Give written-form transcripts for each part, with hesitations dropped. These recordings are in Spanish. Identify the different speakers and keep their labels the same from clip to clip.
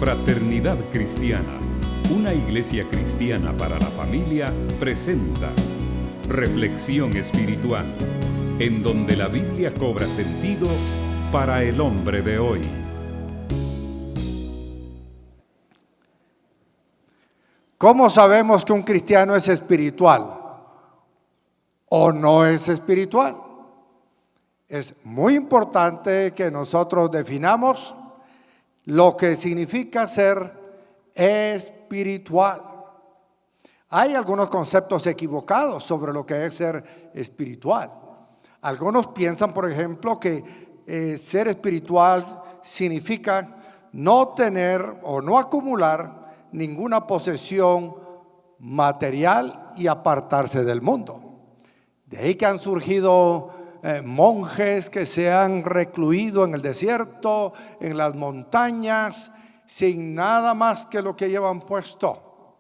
Speaker 1: Fraternidad Cristiana, una iglesia cristiana para la familia, presenta Reflexión Espiritual, en donde la Biblia cobra sentido para el hombre de hoy.
Speaker 2: ¿Cómo sabemos que un cristiano es espiritual o no es espiritual? Es muy importante que nosotros definamos lo que significa ser espiritual. Hay algunos conceptos equivocados sobre lo que es ser espiritual. Algunos piensan, por ejemplo, que ser espiritual significa no tener o no acumular ninguna posesión material y apartarse del mundo. De ahí que han surgido monjes que se han recluido en el desierto, en las montañas, sin nada más que lo que llevan puesto.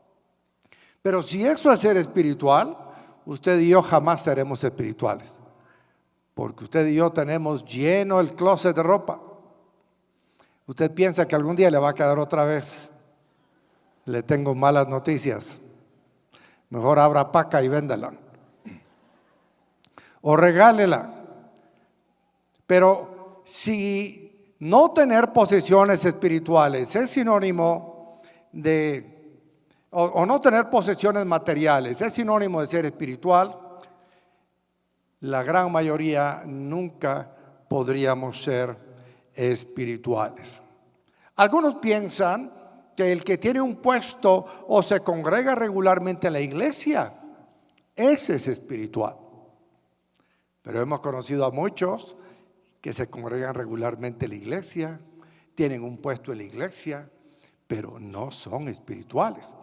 Speaker 2: Pero si eso es ser espiritual, usted y yo jamás seremos espirituales, porque usted y yo tenemos lleno el closet de ropa. Usted piensa que algún día le va a quedar otra vez. Le tengo malas noticias. Mejor abra paca y véndela o regálela. Pero si no tener posesiones espirituales es sinónimo de, o no tener posesiones materiales es sinónimo de ser espiritual, la gran mayoría nunca podríamos ser espirituales. Algunos piensan que el que tiene un puesto o se congrega regularmente en la iglesia, ese es espiritual. Pero hemos conocido a muchos que se congregan regularmente en la iglesia, tienen un puesto en la iglesia, pero no son espirituales.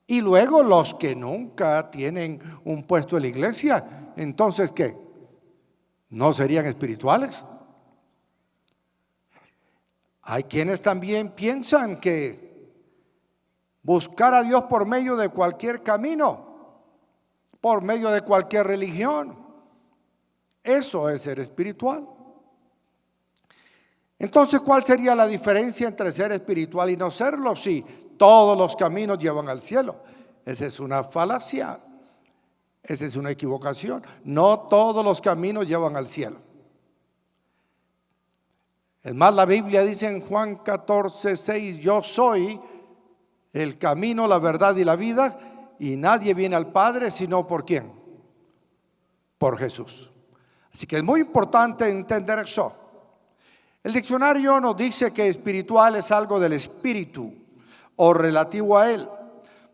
Speaker 2: Y luego los que nunca tienen un puesto en la iglesia, entonces ¿qué? ¿No serían espirituales? Hay quienes también piensan que buscar a Dios por medio de cualquier camino, por medio de cualquier religión, eso es ser espiritual. Entonces, ¿cuál sería la diferencia entre ser espiritual y no serlo? Si todos los caminos llevan al cielo. Esa es una falacia, esa es una equivocación. No todos los caminos llevan al cielo. Es más, la Biblia dice en Juan 14:6, yo soy el camino, la verdad y la vida, y nadie viene al Padre sino ¿por quién? Por Jesús. Así que es muy importante entender eso. El diccionario nos dice que espiritual es algo del espíritu o relativo a él.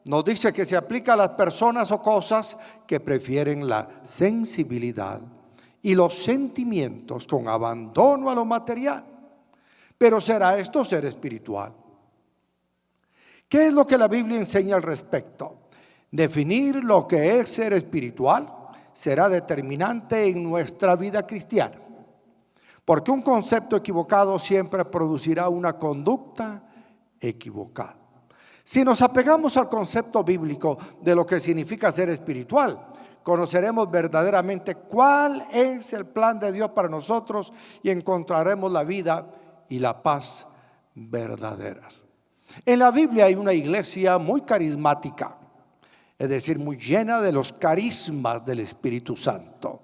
Speaker 2: Nos dice que se aplica a las personas o cosas que prefieren la sensibilidad y los sentimientos con abandono a lo material. Pero ¿será esto ser espiritual? ¿Qué es lo que la Biblia enseña al respecto? Definir lo que es ser espiritual será determinante en nuestra vida cristiana, porque un concepto equivocado siempre producirá una conducta equivocada. Si nos apegamos al concepto bíblico de lo que significa ser espiritual, conoceremos verdaderamente cuál es el plan de Dios para nosotros y encontraremos la vida y la paz verdaderas. En la Biblia hay una iglesia muy carismática, es decir, muy llena de los carismas del Espíritu Santo.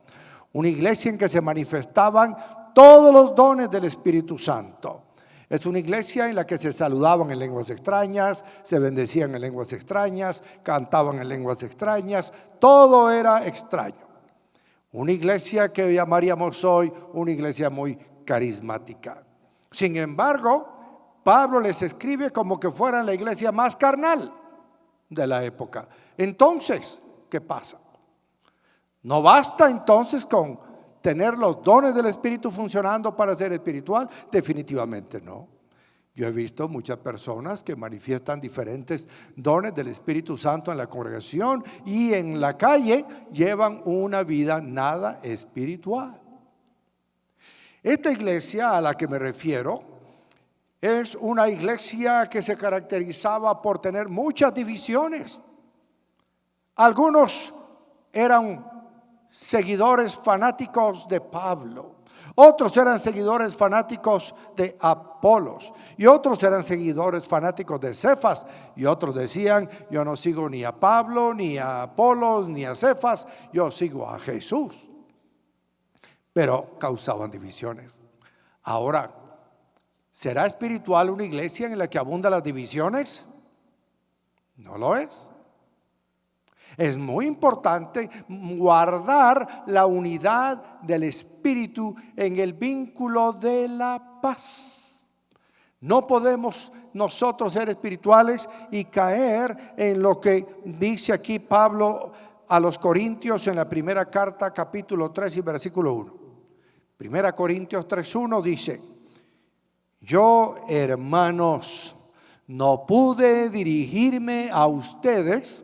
Speaker 2: Una iglesia en que se manifestaban todos los dones del Espíritu Santo. Es una iglesia en la que se saludaban en lenguas extrañas, se bendecían en lenguas extrañas, cantaban en lenguas extrañas, todo era extraño. Una iglesia que llamaríamos hoy una iglesia muy carismática. Sin embargo, Pablo les escribe como que fueran la iglesia más carnal de la época. Entonces, ¿qué pasa? ¿No basta entonces con tener los dones del Espíritu funcionando para ser espiritual? Definitivamente no. Yo he visto muchas personas que manifiestan diferentes dones del Espíritu Santo en la congregación y en la calle llevan una vida nada espiritual. Esta iglesia a la que me refiero es una iglesia que se caracterizaba por tener muchas divisiones. Algunos eran seguidores fanáticos de Pablo, Otros eran seguidores fanáticos de Apolos, y otros eran seguidores fanáticos de Cefas, y otros decían: yo no sigo ni a Pablo, ni a Apolos, ni a Cefas, yo sigo a Jesús. Pero causaban divisiones. Ahora, ¿será espiritual una iglesia en la que abundan las divisiones? No lo es. Es muy importante guardar la unidad del Espíritu en el vínculo de la paz. No podemos nosotros ser espirituales y caer en lo que dice aquí Pablo a los Corintios en la primera carta, capítulo 3 y versículo 1. Primera Corintios 3:1 dice: yo, hermanos, no pude dirigirme a ustedes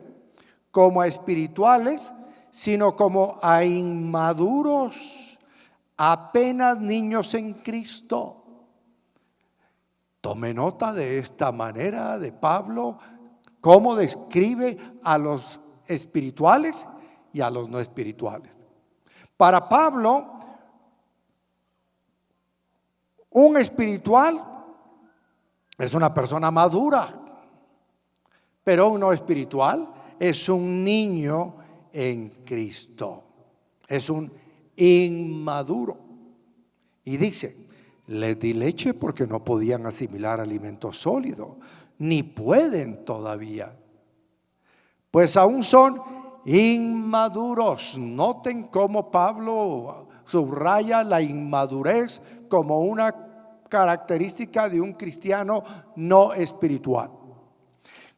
Speaker 2: como a espirituales, sino como a inmaduros, apenas niños en Cristo. Tome nota de esta manera de Pablo, cómo describe a los espirituales y a los no espirituales. Para Pablo, un espiritual es una persona madura, pero un no espiritual es un niño en Cristo, es un inmaduro. Y dice: les di leche porque no podían asimilar alimento sólido, ni pueden todavía, pues aún son inmaduros. Noten cómo Pablo subraya la inmadurez como una característica de un cristiano no espiritual.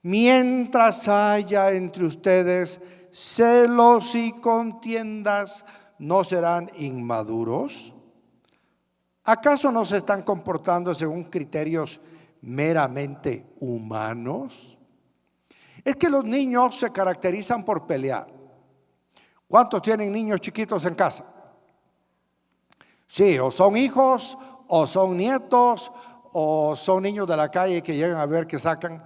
Speaker 2: Mientras haya entre ustedes celos y contiendas, ¿no serán inmaduros? ¿Acaso no se están comportando según criterios meramente humanos? Es que los niños se caracterizan por pelear. ¿Cuántos tienen niños chiquitos en casa? Sí, o son hijos, o son nietos, o son niños de la calle que llegan a ver que sacan.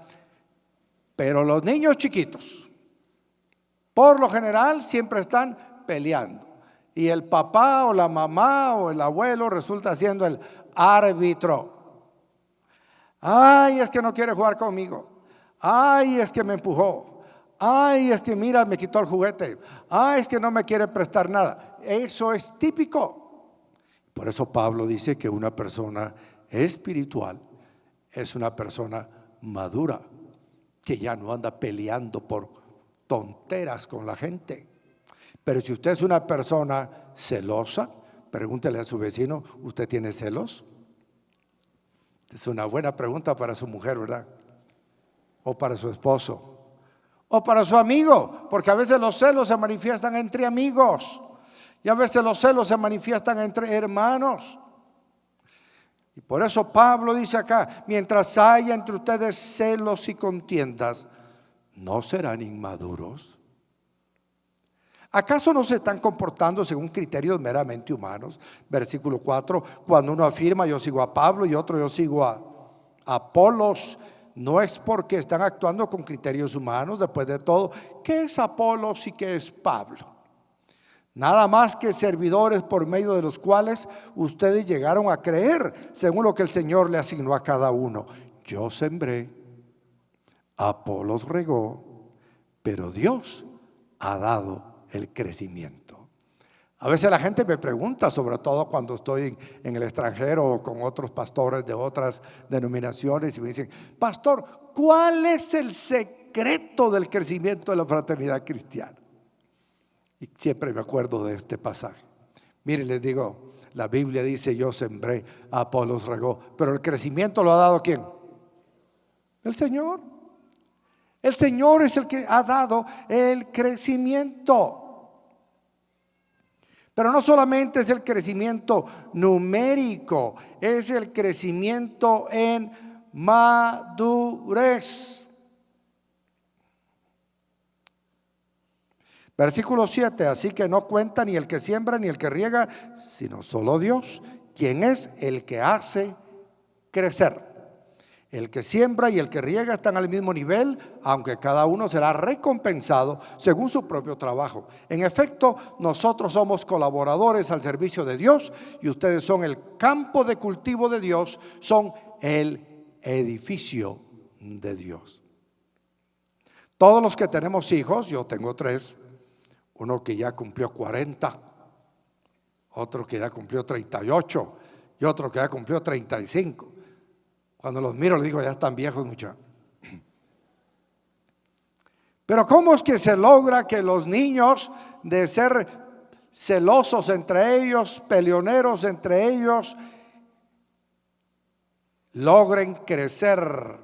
Speaker 2: Pero los niños chiquitos, por lo general, siempre están peleando. Y el papá o la mamá o el abuelo resulta siendo el árbitro. Ay, es que no quiere jugar conmigo. Ay, es que me empujó. Ay, es que mira, me quitó el juguete. Ay, es que no me quiere prestar nada. Eso es típico. Por eso Pablo dice que una persona espiritual es una persona madura, que ya no anda peleando por tonteras con la gente. Pero si usted es una persona celosa, pregúntele a su vecino: ¿usted tiene celos? Es una buena pregunta para su mujer, ¿verdad? O para su esposo, o para su amigo, porque a veces los celos se manifiestan entre amigos, y a veces los celos se manifiestan entre hermanos. Y por eso Pablo dice acá: mientras haya entre ustedes celos y contiendas, ¿no serán inmaduros? ¿Acaso no se están comportando según criterios meramente humanos? Versículo 4, cuando uno afirma: yo sigo a Pablo, y otro: yo sigo a Apolos, no es porque están actuando con criterios humanos. Después de todo, ¿qué es Apolos y qué es Pablo? Nada más que servidores por medio de los cuales ustedes llegaron a creer, según lo que el Señor le asignó a cada uno. Yo sembré, Apolos regó, pero Dios ha dado el crecimiento. A veces la gente me pregunta, sobre todo cuando estoy en el extranjero o con otros pastores de otras denominaciones, y me dicen: pastor, ¿cuál es el secreto del crecimiento de la fraternidad cristiana? Y siempre me acuerdo de este pasaje. Mire, les digo, la Biblia dice: yo sembré, Apolos regó, pero el crecimiento lo ha dado ¿quién? El Señor. El Señor es el que ha dado el crecimiento. Pero no solamente es el crecimiento numérico, es el crecimiento en madurez. Versículo 7, así que no cuenta ni el que siembra ni el que riega, sino solo Dios, quien es el que hace crecer. El que siembra y el que riega están al mismo nivel, aunque cada uno será recompensado según su propio trabajo. En efecto, nosotros somos colaboradores al servicio de Dios y ustedes son el campo de cultivo de Dios, son el edificio de Dios. Todos los que tenemos hijos, yo tengo 3, uno que ya cumplió 40, otro que ya cumplió 38 y otro que ya cumplió 35. Cuando los miro les digo, ya están viejos muchachos. Pero ¿cómo es que se logra que los niños, de ser celosos entre ellos, peleoneros entre ellos, logren crecer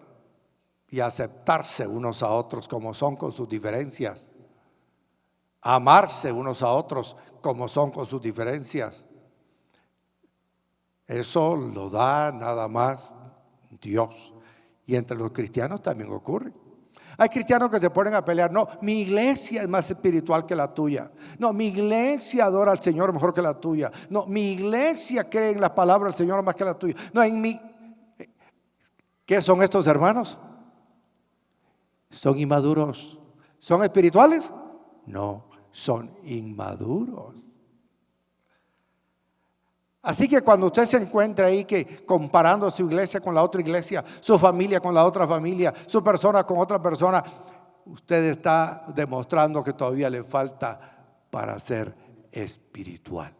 Speaker 2: y aceptarse unos a otros como son con sus diferencias? Amarse unos a otros como son con sus diferencias. Eso lo da nada más Dios. Y entre los cristianos también ocurre. Hay cristianos que se ponen a pelear. No, mi iglesia es más espiritual que la tuya. No, mi iglesia adora al Señor mejor que la tuya. No, mi iglesia cree en la palabra del Señor más que la tuya. No, en mi... ¿Qué son estos hermanos? Son inmaduros. ¿Son espirituales? No, son inmaduros. Así que cuando usted se encuentra ahí que comparando su iglesia con la otra iglesia, su familia con la otra familia, su persona con otra persona, usted está demostrando que todavía le falta para ser espiritual.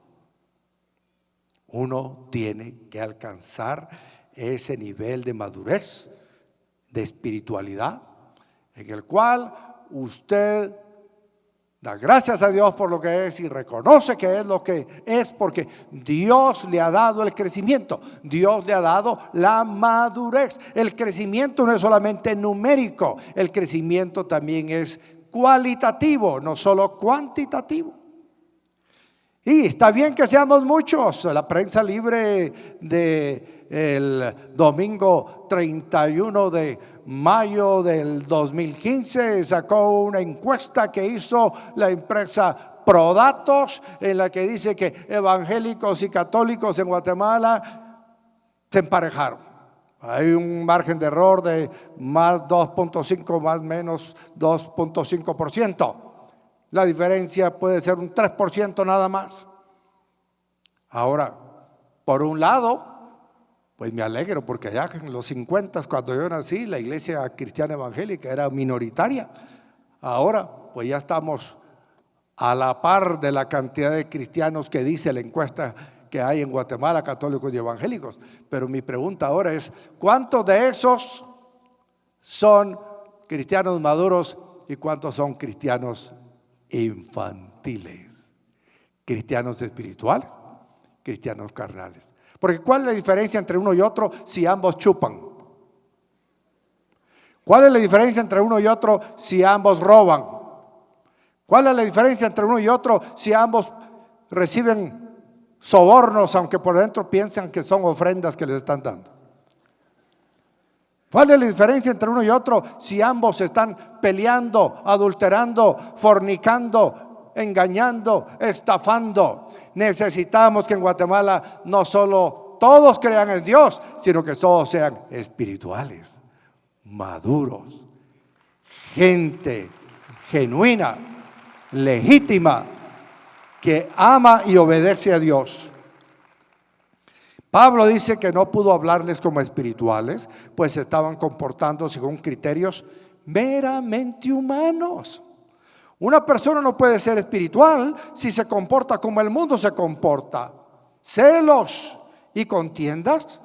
Speaker 2: Uno tiene que alcanzar ese nivel de madurez, de espiritualidad, en el cual usted da gracias a Dios por lo que es y reconoce que es lo que es, porque Dios le ha dado el crecimiento, Dios le ha dado la madurez. El crecimiento no es solamente numérico, el crecimiento también es cualitativo, no solo cuantitativo. Y está bien que seamos muchos. La prensa libre del domingo 31 de mayo del 2015 sacó una encuesta que hizo la empresa Prodatos, en la que dice que evangélicos y católicos en Guatemala se emparejaron. Hay un margen de error de más 2.5, más menos 2.5%. La diferencia puede ser un 3% nada más. Ahora, por un lado, pues me alegro porque allá en los 50, cuando yo nací, la iglesia cristiana evangélica era minoritaria. Ahora, pues ya estamos a la par de la cantidad de cristianos que dice la encuesta que hay en Guatemala, católicos y evangélicos. Pero mi pregunta ahora es, ¿cuántos de esos son cristianos maduros y cuántos son cristianos infantiles? Cristianos espirituales, cristianos carnales. Porque ¿cuál es la diferencia entre uno y otro si ambos chupan? ¿Cuál es la diferencia entre uno y otro si ambos roban? ¿Cuál es la diferencia entre uno y otro si ambos reciben sobornos, aunque por dentro piensan que son ofrendas que les están dando? ¿Cuál es la diferencia entre uno y otro si ambos están peleando, adulterando, fornicando, engañando, estafando? Necesitamos que en Guatemala no solo todos crean en Dios, sino que todos sean espirituales, maduros, gente genuina, legítima, que ama y obedece a Dios. Pablo dice que no pudo hablarles como espirituales, pues se estaban comportando según criterios meramente humanos. Una persona no puede ser espiritual si se comporta como el mundo se comporta. Celos y contiendas.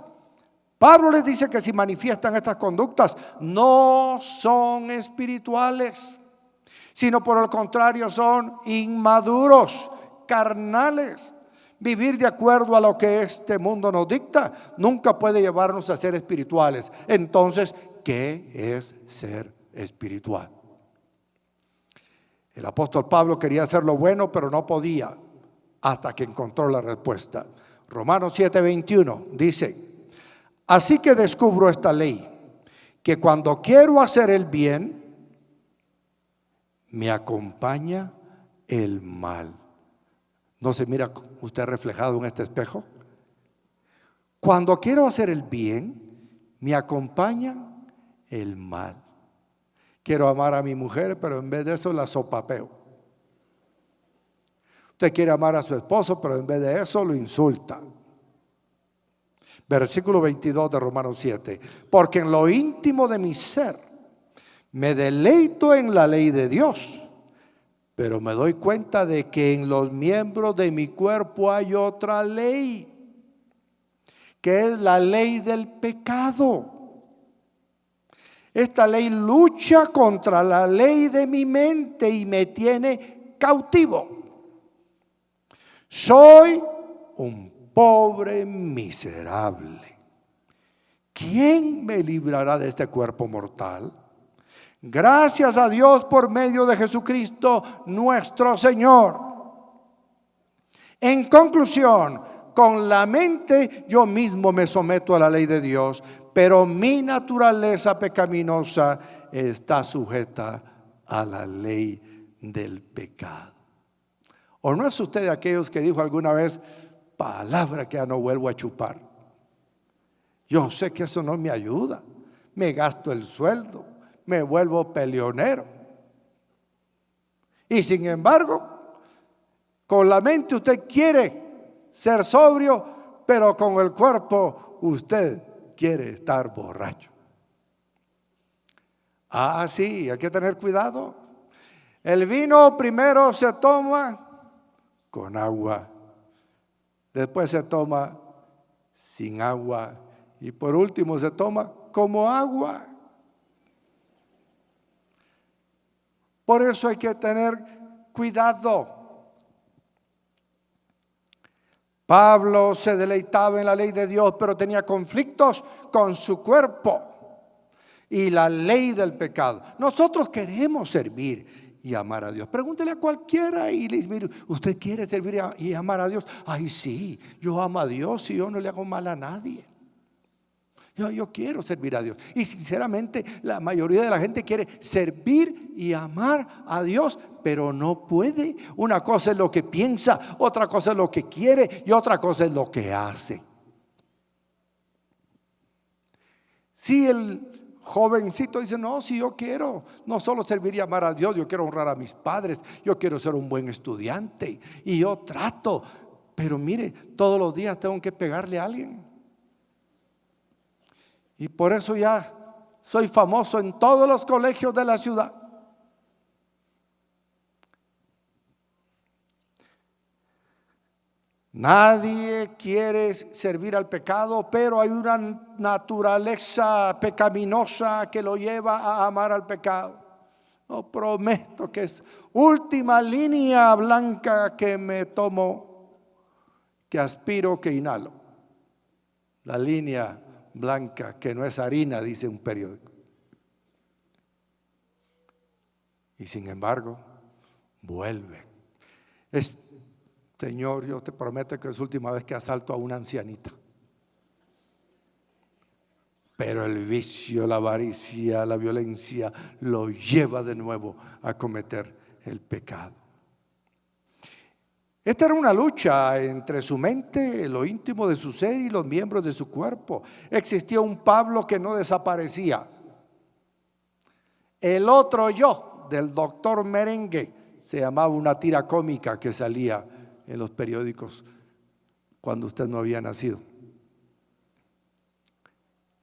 Speaker 2: Pablo les dice que si manifiestan estas conductas no son espirituales, sino por el contrario son inmaduros, carnales. Vivir de acuerdo a lo que este mundo nos dicta nunca puede llevarnos a ser espirituales. Entonces, ¿qué es ser espiritual? El apóstol Pablo quería hacer lo bueno, pero no podía hasta que encontró la respuesta. Romanos 7:21 dice: así que descubro esta ley, que cuando quiero hacer el bien, me acompaña el mal. ¿No se mira usted reflejado en este espejo? Cuando quiero hacer el bien, me acompaña el mal. Quiero amar a mi mujer, pero en vez de eso la sopapeo. Usted quiere amar a su esposo, pero en vez de eso lo insulta. Versículo 22 de Romanos 7. Porque en lo íntimo de mi ser me deleito en la ley de Dios, pero me doy cuenta de que en los miembros de mi cuerpo hay otra ley, que es la ley del pecado. Esta ley lucha contra la ley de mi mente y me tiene cautivo. Soy un pobre miserable. ¿Quién me librará de este cuerpo mortal? Gracias a Dios por medio de Jesucristo nuestro Señor. En conclusión, con la mente yo mismo me someto a la ley de Dios, pero mi naturaleza pecaminosa está sujeta a la ley del pecado. ¿O no es usted de aquellos que dijo alguna vez, palabra que ya no vuelvo a chupar? Yo sé que eso no me ayuda, me gasto el sueldo, me vuelvo peleonero. Y sin embargo, con la mente usted quiere ser sobrio, pero con el cuerpo usted quiere estar borracho. Ah, sí, hay que tener cuidado. El vino primero se toma con agua, después se toma sin agua y por último se toma como agua. Por eso hay que tener cuidado. Pablo se deleitaba en la ley de Dios, pero tenía conflictos con su cuerpo y la ley del pecado. Nosotros queremos servir y amar a Dios. Pregúntele a cualquiera y le dice, mire, ¿usted quiere servir y amar a Dios? Ay, sí, yo amo a Dios y yo no le hago mal a nadie. Yo quiero servir a Dios. Y sinceramente la mayoría de la gente quiere servir y amar a Dios, pero no puede. Una cosa es lo que piensa, otra cosa es lo que quiere y otra cosa es lo que hace. Si el jovencito dice, no, si yo quiero no solo servir y amar a Dios, yo quiero honrar a mis padres, yo quiero ser un buen estudiante y yo trato, pero mire, todos los días tengo que pegarle a alguien. Y por eso ya soy famoso en todos los colegios de la ciudad. Nadie quiere servir al pecado, pero hay una naturaleza pecaminosa que lo lleva a amar al pecado. No, prometo que es última línea blanca que me tomo, que aspiro, que inhalo. La línea blanca que no es harina, dice un periódico. Y sin embargo, vuelve. Señor, yo te prometo que es la última vez que asalto a una ancianita. Pero el vicio, la avaricia, la violencia lo lleva de nuevo a cometer el pecado. Esta era una lucha entre su mente, lo íntimo de su ser y los miembros de su cuerpo. Existía un Pablo que no desaparecía. El otro yo del doctor Merengue se llamaba una tira cómica que salía en los periódicos cuando usted no había nacido.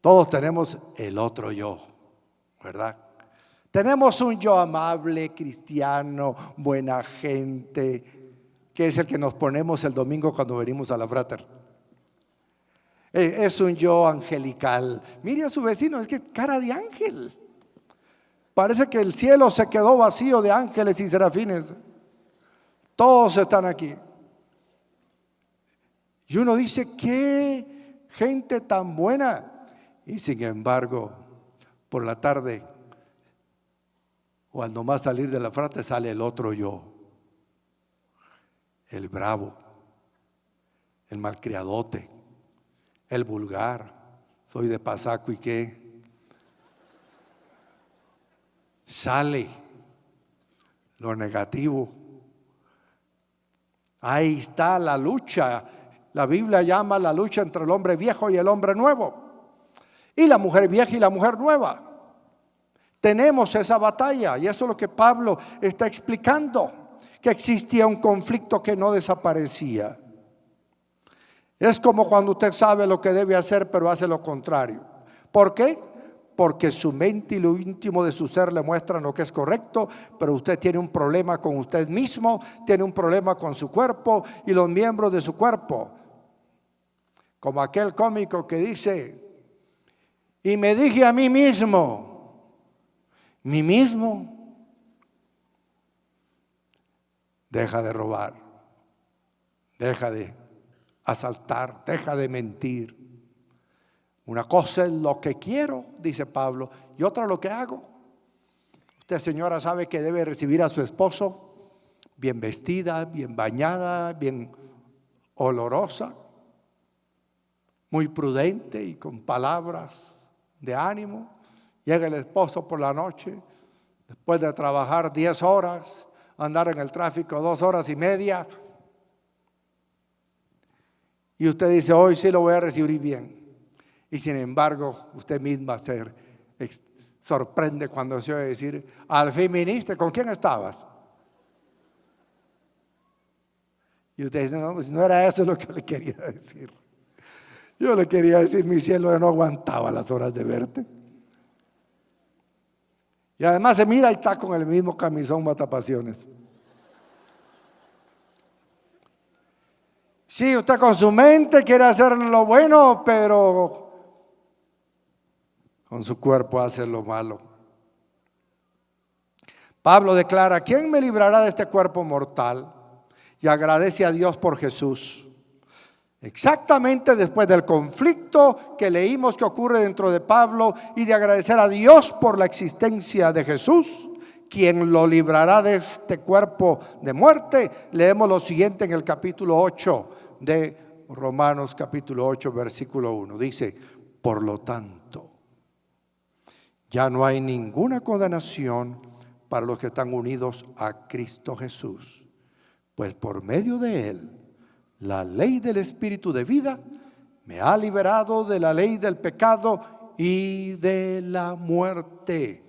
Speaker 2: Todos tenemos el otro yo, ¿verdad? Tenemos un yo amable, cristiano, buena gente, que es el que nos ponemos el domingo cuando venimos a la frater. Es un yo angelical. Mire a su vecino, es que cara de ángel. Parece que el cielo se quedó vacío de ángeles y serafines. Todos están aquí. Y uno dice, qué gente tan buena. Y sin embargo, por la tarde, o al nomás salir de la frate, sale el otro yo. El bravo, el malcriadote, el vulgar. Soy de Pasaco y qué. Sale lo negativo. Ahí está la lucha. La Biblia llama la lucha entre el hombre viejo y el hombre nuevo. y la mujer vieja y la mujer nueva. Tenemos esa batalla y eso es lo que Pablo está explicando, que existía un conflicto que no desaparecía. Es como cuando usted sabe lo que debe hacer pero hace lo contrario. ¿Por qué? Porque su mente y lo íntimo de su ser le muestran lo que es correcto, pero usted tiene un problema con usted mismo, tiene un problema con su cuerpo y los miembros de su cuerpo. Como aquel cómico que dice: y me dije a mí mismo, deja de robar, deja de asaltar, deja de mentir. Una cosa es lo que quiero, dice Pablo, y otra lo que hago. Usted, señora, sabe que debe recibir a su esposo bien vestida, bien bañada, bien olorosa, muy prudente y con palabras de ánimo. Llega el esposo por la noche, después de trabajar 10 horas, andar en el tráfico 2 horas y media, y usted dice: hoy sí lo voy a recibir bien. Y sin embargo, usted misma se sorprende cuando se oye decir: al fin viniste, ¿con quién estabas? Y usted dice: no, pues no era eso lo que le quería decir. Yo le quería decir, mi cielo, yo no aguantaba las horas de verte. Y además se mira y está con el mismo camisón matapasiones. Sí, usted con su mente quiere hacer lo bueno, pero con su cuerpo hace lo malo. Pablo declara: ¿quién me librará de este cuerpo mortal? Y agradece a Dios por Jesús. Exactamente después del conflicto que leímos que ocurre dentro de Pablo y de agradecer a Dios por la existencia de Jesús, quien lo librará de este cuerpo de muerte, leemos lo siguiente en el capítulo 8 de Romanos, capítulo 8, versículo 1. Dice: por lo tanto, ya no hay ninguna condenación para los que están unidos a Cristo Jesús, pues por medio de Él, la ley del Espíritu de vida me ha liberado de la ley del pecado y de la muerte.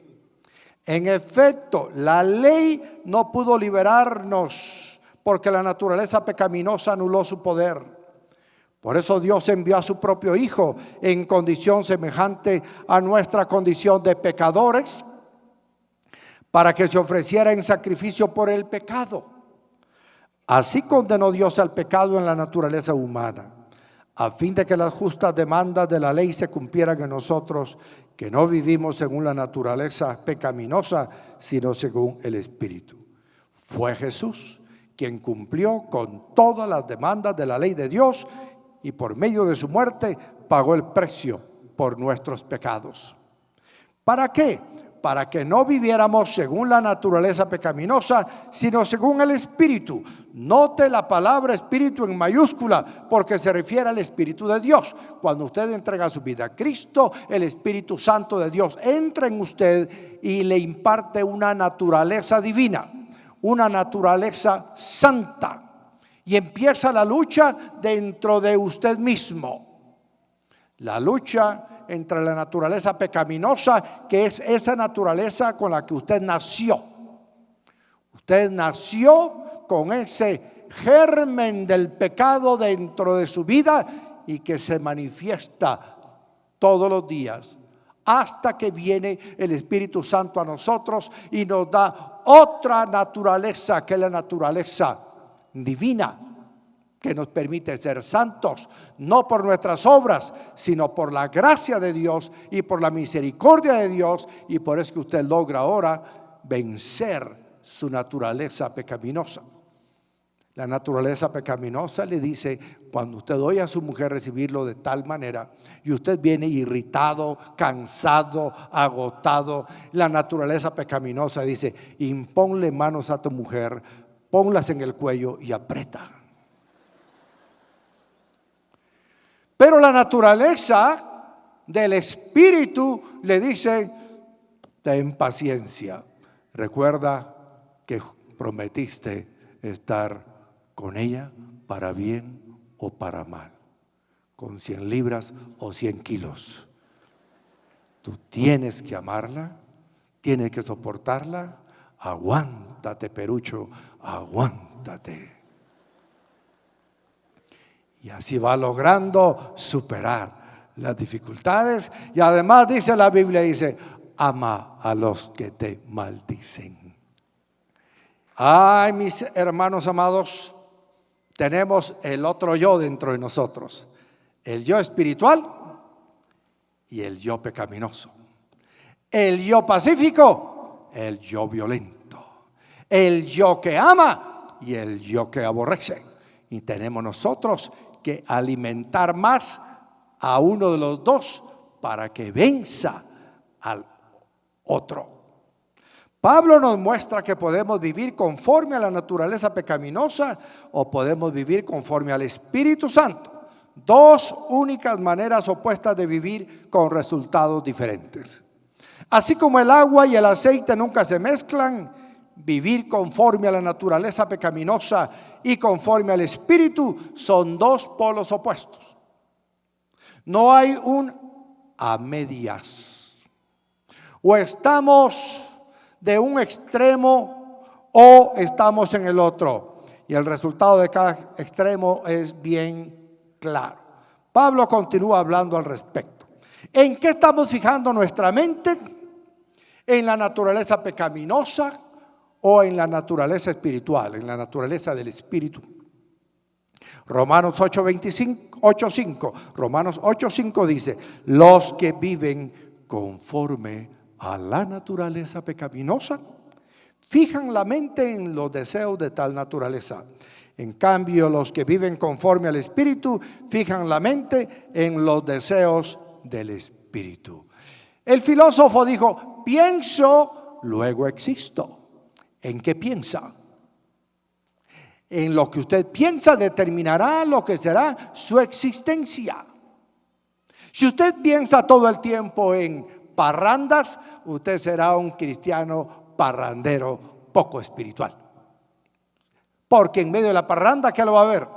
Speaker 2: En efecto, la ley no pudo liberarnos porque la naturaleza pecaminosa anuló su poder. Por eso Dios envió a su propio Hijo en condición semejante a nuestra condición de pecadores, para que se ofreciera en sacrificio por el pecado. Así condenó Dios al pecado en la naturaleza humana, a fin de que las justas demandas de la ley se cumplieran en nosotros, que no vivimos según la naturaleza pecaminosa, sino según el Espíritu. Fue Jesús quien cumplió con todas las demandas de la ley de Dios y por medio de su muerte pagó el precio por nuestros pecados. ¿Para qué? Para que no viviéramos según la naturaleza pecaminosa, sino según el Espíritu. Note la palabra Espíritu en mayúscula, porque se refiere al Espíritu de Dios. Cuando usted entrega su vida a Cristo, el Espíritu Santo de Dios entra en usted y le imparte una naturaleza divina, una naturaleza santa, y empieza la lucha dentro de usted mismo. La lucha entre la naturaleza pecaminosa, que es esa naturaleza con la que usted nació. Usted nació con ese germen del pecado dentro de su vida y que se manifiesta todos los días hasta que viene el Espíritu Santo a nosotros y nos da otra naturaleza, que es la naturaleza divina, que nos permite ser santos, no por nuestras obras, sino por la gracia de Dios y por la misericordia de Dios. Y por eso que usted logra ahora vencer su naturaleza pecaminosa. La naturaleza pecaminosa le dice, cuando usted oye a su mujer recibirlo de tal manera y usted viene irritado, cansado, agotado, la naturaleza pecaminosa dice: imponle manos a tu mujer, ponlas en el cuello y aprieta. Pero la naturaleza del Espíritu le dice: ten paciencia, recuerda que prometiste estar con ella para bien o para mal, con 100 libras o 100 kilos. Tú tienes que amarla, tienes que soportarla. Aguántate, Perucho, aguántate. Y así va logrando superar las dificultades. Y además dice la Biblia, dice, ama a los que te maldicen. Ay, mis hermanos amados, tenemos el otro yo dentro de nosotros. El yo espiritual y el yo pecaminoso. El yo pacífico, el yo violento. El yo que ama y el yo que aborrece. Y tenemos nosotros que alimentar más a uno de los dos para que venza al otro. Pablo nos muestra que podemos vivir conforme a la naturaleza pecaminosa o podemos vivir conforme al Espíritu Santo. Dos únicas maneras opuestas de vivir con resultados diferentes. Así como el agua y el aceite nunca se mezclan, vivir conforme a la naturaleza pecaminosa y conforme al Espíritu son dos polos opuestos. No hay un a medias. O estamos de un extremo o estamos en el otro. Y el resultado de cada extremo es bien claro. Pablo continúa hablando al respecto. ¿En qué estamos fijando nuestra mente? ¿En la naturaleza pecaminosa o en la naturaleza espiritual, en la naturaleza del Espíritu? Romanos 8:5 Romanos 8:5 dice: los que viven conforme a la naturaleza pecaminosa fijan la mente en los deseos de tal naturaleza. En cambio, los que viven conforme al Espíritu fijan la mente en los deseos del Espíritu. El filósofo dijo: pienso, luego existo. ¿En qué piensa? En lo que usted piensa determinará lo que será su existencia. Si usted piensa todo el tiempo en parrandas, usted será un cristiano parrandero poco espiritual. Porque en medio de la parranda, ¿qué lo va a ver?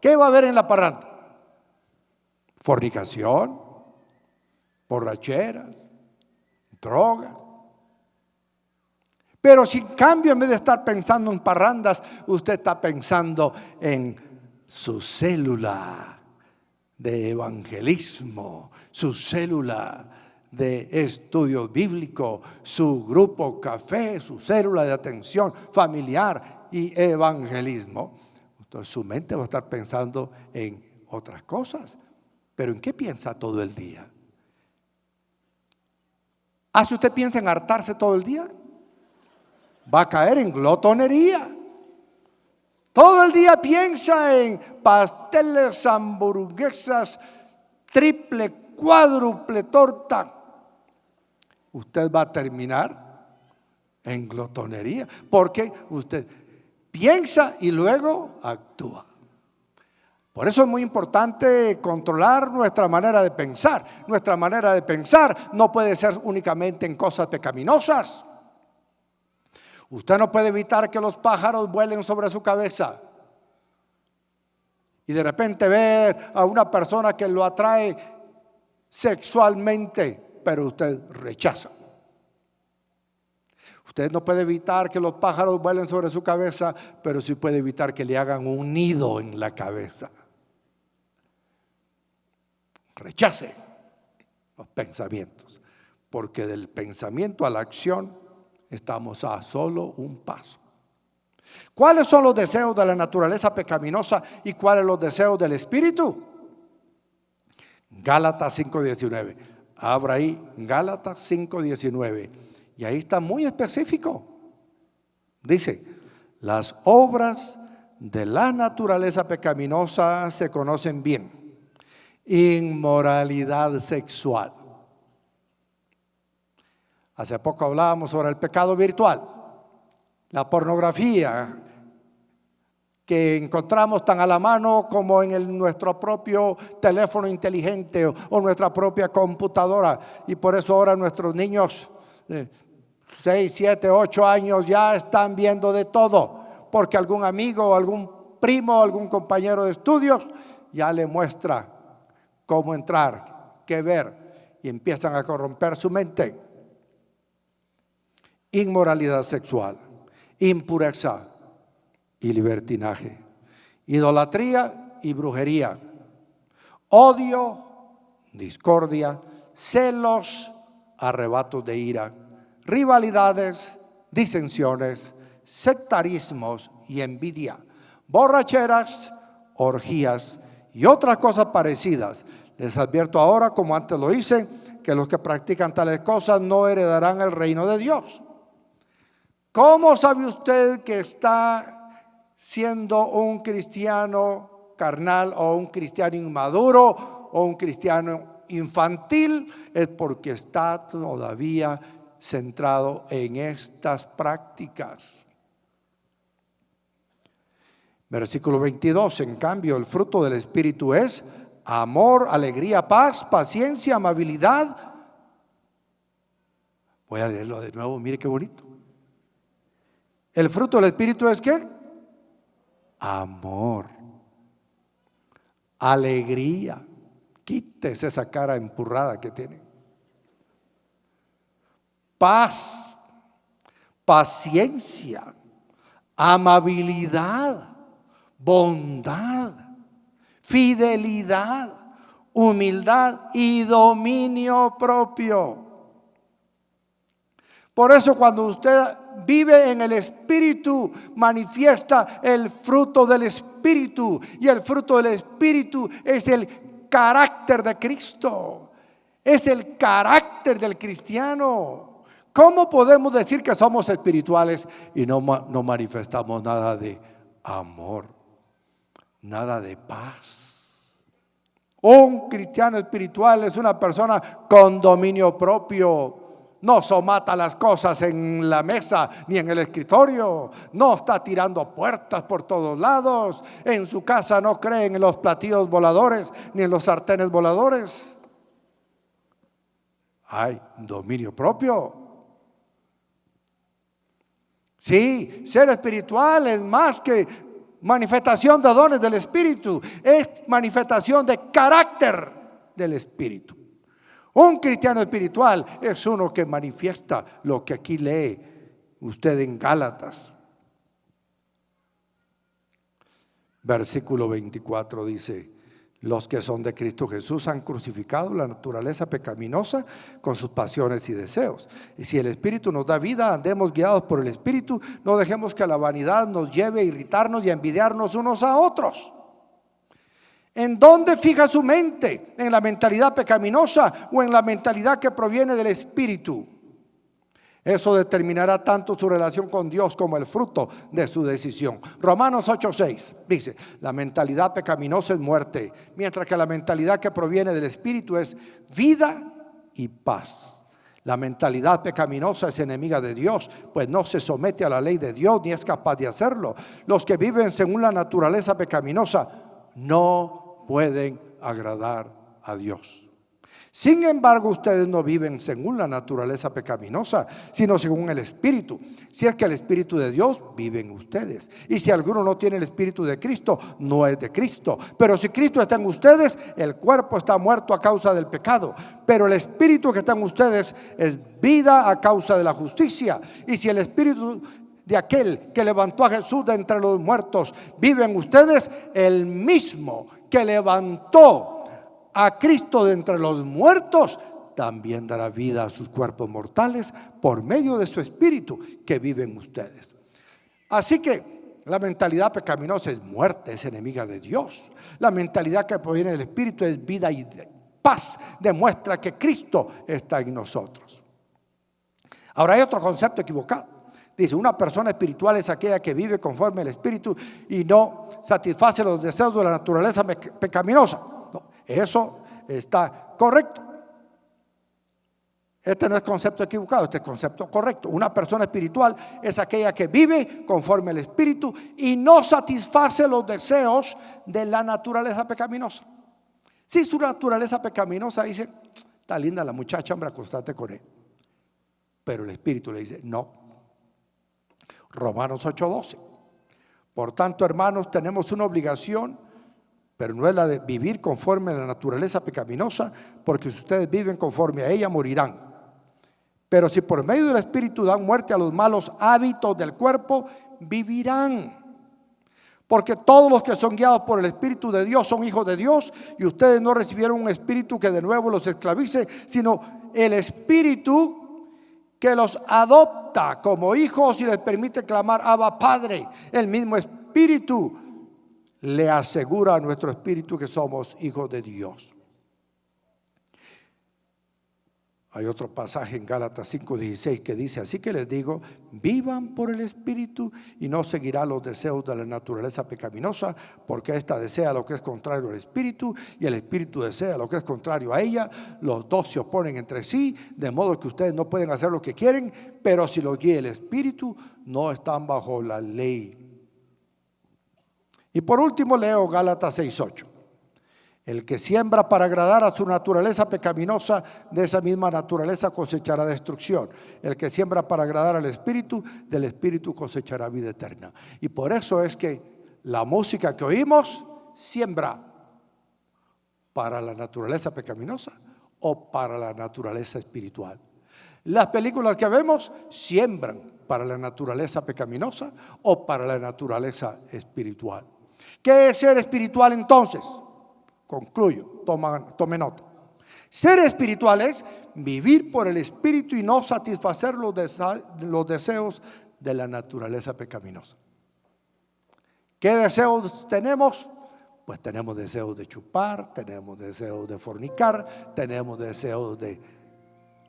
Speaker 2: ¿Qué va a haber en la parranda? Fornicación, borracheras, drogas. Pero si en cambio, en vez de estar pensando en parrandas, usted está pensando en su célula de evangelismo, su célula de estudio bíblico, su grupo café, su célula de atención familiar y evangelismo, entonces su mente va a estar pensando en otras cosas. ¿Pero en qué piensa todo el día? ¿Si usted piensa en hartarse todo el día? Va a caer en glotonería. Todo el día piensa en pasteles, hamburguesas, triple, cuádruple torta. Usted va a terminar en glotonería porque usted piensa y luego actúa. Por eso es muy importante controlar nuestra manera de pensar. Nuestra manera de pensar no puede ser únicamente en cosas pecaminosas. Usted no puede evitar que los pájaros vuelen sobre su cabeza y de repente ver a una persona que lo atrae sexualmente, pero usted rechaza. Usted no puede evitar que los pájaros vuelen sobre su cabeza, pero sí puede evitar que le hagan un nido en la cabeza. Rechace los pensamientos, porque del pensamiento a la acción estamos a solo un paso. ¿Cuáles son los deseos de la naturaleza pecaminosa y cuáles los deseos del Espíritu? Gálatas 5:19. Abra ahí Gálatas 5:19 y ahí está muy específico. Dice: las obras de la naturaleza pecaminosa se conocen bien. Inmoralidad sexual. Hace poco hablábamos sobre el pecado virtual, la pornografía que encontramos tan a la mano como en nuestro propio teléfono inteligente o nuestra propia computadora. Y por eso ahora nuestros niños de 6, 7, 8 años ya están viendo de todo, porque algún amigo, algún primo, algún compañero de estudios ya le muestra cómo entrar, qué ver. y empiezan a corromper su mente. Inmoralidad sexual, impureza y libertinaje, idolatría y brujería, odio, discordia, celos, arrebatos de ira, rivalidades, disensiones, sectarismos y envidia, borracheras, orgías y otras cosas parecidas. Les advierto ahora, como antes lo hice, que los que practican tales cosas no heredarán el reino de Dios. ¿Cómo sabe usted que está siendo un cristiano carnal o un cristiano inmaduro o un cristiano infantil? Es porque está todavía centrado en estas prácticas. Versículo 22, en cambio, el fruto del Espíritu es amor, alegría, paz, paciencia, amabilidad. Voy a leerlo de nuevo, mire qué bonito. El fruto del Espíritu es ¿qué? Amor, alegría. Quítese esa cara empurrada que tiene. Paz, paciencia, amabilidad, bondad, fidelidad, humildad y dominio propio. Por eso cuando usted vive en el Espíritu, manifiesta el fruto del Espíritu. Y el fruto del Espíritu es el carácter de Cristo. Es el carácter del cristiano. ¿Cómo podemos decir que somos espirituales y no manifestamos nada de amor, nada de paz? Un cristiano espiritual es una persona con dominio propio. No somata las cosas en la mesa ni en el escritorio. No está tirando puertas por todos lados. En su casa no cree en los platillos voladores ni en los sartenes voladores. Hay dominio propio. Sí, ser espiritual es más que manifestación de dones del Espíritu. Es manifestación de carácter del Espíritu. Un cristiano espiritual es uno que manifiesta lo que aquí lee usted en Gálatas. Versículo 24 dice: los que son de Cristo Jesús han crucificado la naturaleza pecaminosa con sus pasiones y deseos. Y si el Espíritu nos da vida, andemos guiados por el Espíritu. No dejemos que la vanidad nos lleve a irritarnos y a envidiarnos unos a otros. ¿En dónde fija su mente? ¿En la mentalidad pecaminosa o en la mentalidad que proviene del Espíritu? Eso determinará tanto su relación con Dios como el fruto de su decisión. Romanos 8:6 dice: la mentalidad pecaminosa es muerte, mientras que la mentalidad que proviene del Espíritu es vida y paz. La mentalidad pecaminosa es enemiga de Dios, pues no se somete a la ley de Dios ni es capaz de hacerlo. Los que viven según la naturaleza pecaminosa no pueden agradar a Dios. Sin embargo, ustedes no viven según la naturaleza pecaminosa, sino según el Espíritu. Si es que el Espíritu de Dios vive en ustedes. Y si alguno no tiene el Espíritu de Cristo, no es de Cristo. Pero si Cristo está en ustedes, el cuerpo está muerto a causa del pecado, pero el Espíritu que está en ustedes es vida a causa de la justicia. Y si el Espíritu de aquel que levantó a Jesús de entre los muertos vive en ustedes, el mismo que levantó a Cristo de entre los muertos también dará vida a sus cuerpos mortales por medio de su Espíritu que vive en ustedes. Así que la mentalidad pecaminosa es muerte, es enemiga de Dios. La mentalidad que proviene del Espíritu es vida y paz, demuestra que Cristo está en nosotros. Ahora hay otro concepto equivocado. Dice: una persona espiritual es aquella que vive conforme al Espíritu y no satisface los deseos de la naturaleza pecaminosa. No, eso está correcto. Este no es concepto equivocado, este es concepto correcto. Una persona espiritual es aquella que vive conforme al Espíritu y no satisface los deseos de la naturaleza pecaminosa. Si su naturaleza pecaminosa dice: está linda la muchacha, hombre, acostate con él. Pero el Espíritu le dice: no. Romanos 8:12. Por tanto, hermanos, tenemos una obligación pero no es la de vivir conforme a la naturaleza pecaminosa, porque si ustedes viven conforme a ella, morirán. Pero si por medio del Espíritu dan muerte a los malos hábitos del cuerpo, vivirán. Porque todos los que son guiados por el Espíritu de Dios son hijos de Dios, y ustedes no recibieron un espíritu que de nuevo los esclavice, sino el Espíritu que los adopta como hijos y les permite clamar Abba Padre. El mismo Espíritu le asegura a nuestro espíritu que somos hijos de Dios. Hay otro pasaje en Gálatas 5:16 que dice: así que les digo, vivan por el Espíritu y no seguirán los deseos de la naturaleza pecaminosa, porque ésta desea lo que es contrario al Espíritu y el Espíritu desea lo que es contrario a ella. Los dos se oponen entre sí, de modo que ustedes no pueden hacer lo que quieren, pero si los guía el Espíritu, no están bajo la ley. Y por último leo Gálatas 6:8. El que siembra para agradar a su naturaleza pecaminosa, de esa misma naturaleza cosechará destrucción. El que siembra para agradar al Espíritu, del Espíritu cosechará vida eterna. Y por eso es que la música que oímos siembra para la naturaleza pecaminosa o para la naturaleza espiritual. Las películas que vemos siembran para la naturaleza pecaminosa o para la naturaleza espiritual. ¿Qué es ser espiritual entonces? Concluyo, tome nota. Ser espiritual es vivir por el Espíritu y no satisfacer los deseos de la naturaleza pecaminosa. ¿Qué deseos tenemos? Pues tenemos deseos de chupar, tenemos deseos de fornicar, tenemos deseos de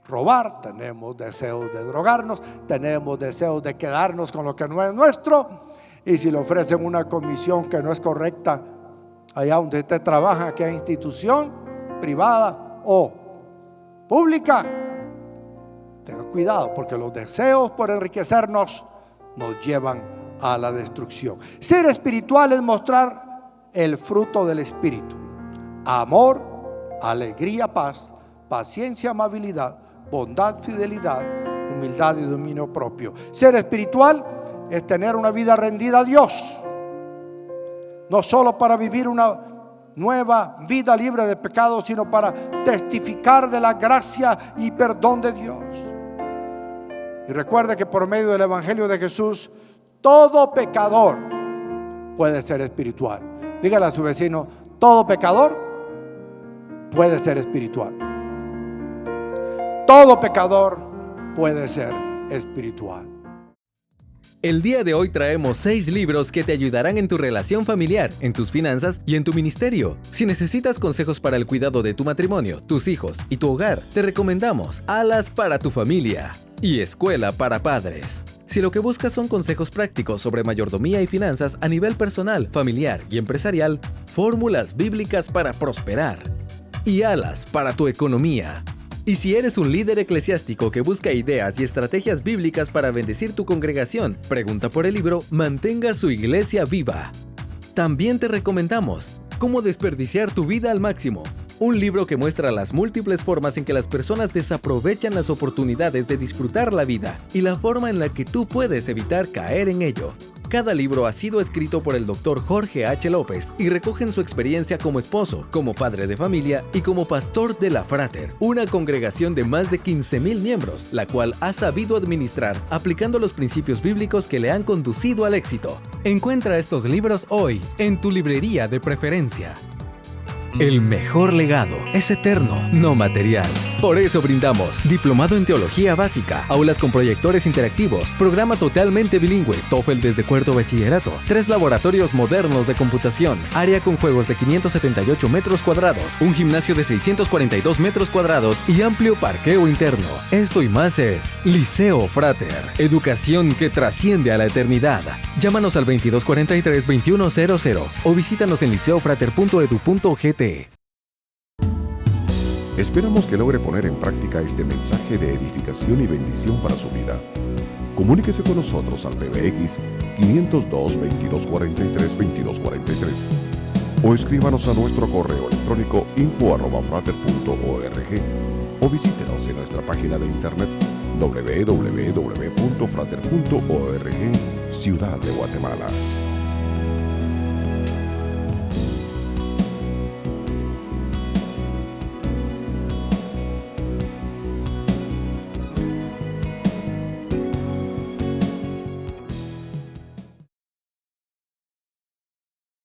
Speaker 2: robar, tenemos deseos de drogarnos, tenemos deseos de quedarnos con lo que no es nuestro. Y si le ofrecen una comisión que no es correcta, allá donde usted trabaja, aquella institución privada o pública, tenga cuidado, porque los deseos por enriquecernos nos llevan a la destrucción. Ser espiritual es mostrar el fruto del Espíritu: amor, alegría, paz, paciencia, amabilidad, bondad, fidelidad, humildad y dominio propio. Ser espiritual es tener una vida rendida a Dios, no solo para vivir una nueva vida libre de pecado, sino para testificar de la gracia y perdón de Dios. Y recuerde que por medio del Evangelio de Jesús, todo pecador puede ser espiritual. Dígale a su vecino: todo pecador puede ser espiritual. Todo pecador puede ser espiritual.
Speaker 3: El día de hoy traemos 6 libros que te ayudarán en tu relación familiar, en tus finanzas y en tu ministerio. Si necesitas consejos para el cuidado de tu matrimonio, tus hijos y tu hogar, te recomendamos Alas para tu familia y Escuela para Padres. Si lo que buscas son consejos prácticos sobre mayordomía y finanzas a nivel personal, familiar y empresarial, Fórmulas bíblicas para prosperar y Alas para tu economía. Y si eres un líder eclesiástico que busca ideas y estrategias bíblicas para bendecir tu congregación, pregunta por el libro Mantenga su iglesia viva. También te recomendamos Cómo desperdiciar tu vida al máximo, un libro que muestra las múltiples formas en que las personas desaprovechan las oportunidades de disfrutar la vida y la forma en la que tú puedes evitar caer en ello. Cada libro ha sido escrito por el Dr. Jorge H. López y recogen su experiencia como esposo, como padre de familia y como pastor de la Frater, una congregación de más de 15,000 miembros, la cual ha sabido administrar aplicando los principios bíblicos que le han conducido al éxito. Encuentra estos libros hoy en tu librería de preferencia. El mejor legado es eterno, no material. Por eso brindamos Diplomado en Teología Básica, aulas con proyectores interactivos, programa totalmente bilingüe, TOEFL desde cuarto bachillerato, 3 laboratorios modernos de computación, área con juegos de 578 metros cuadrados, un gimnasio de 642 metros cuadrados y amplio parqueo interno. Esto y más es Liceo Frater, educación que trasciende a la eternidad. Llámanos al 2243-2100 o visítanos en liceofrater.edu.gt.
Speaker 4: Esperamos que logre poner en práctica este mensaje de edificación y bendición para su vida. Comuníquese con nosotros al PBX 502-2243-2243 o escríbanos a nuestro correo electrónico info@frater.org o visítenos en nuestra página de internet www.frater.org, Ciudad de Guatemala.